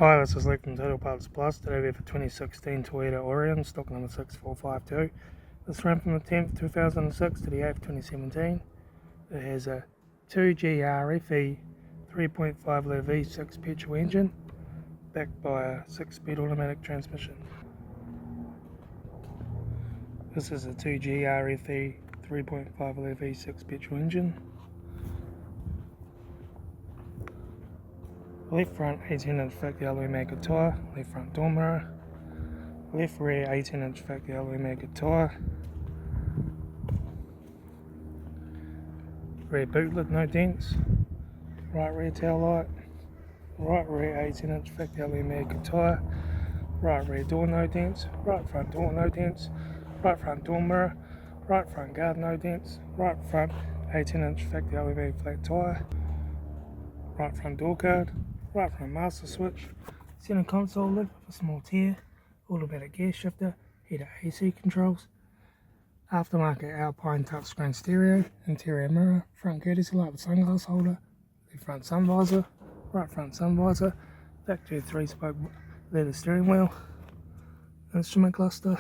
Hi, this is Litre Total Parts Plus. Today we have a 2016 Toyota Aurion, stock number 6452. This ran from the 10th 2006 to the 8th 2017. It has a 2GRFE 3.5 litre V6 petrol engine, backed by a 6-speed automatic transmission. This is a 2GRFE 3.5 litre V6 petrol engine. Left front 18-inch factory alloy maker tyre, left front door mirror. Left rear 18-inch factory alloy maker tyre. Rear boot lid no dents. Right rear tail light. Right rear 18-inch factory alloy maker tyre. Right rear door no dents. Right front door no dents. Right front door mirror. Right front guard no dents. Right front 18-inch factory alloy maker flat tyre. Right front door guard. Right front master switch, center console lid with a small tear, automatic gear shifter, heated AC controls, aftermarket Alpine touchscreen stereo, interior mirror, front courtesy light with sunglass holder, left front sun visor, right front sun visor, back to 3-spoke leather steering wheel, instrument cluster,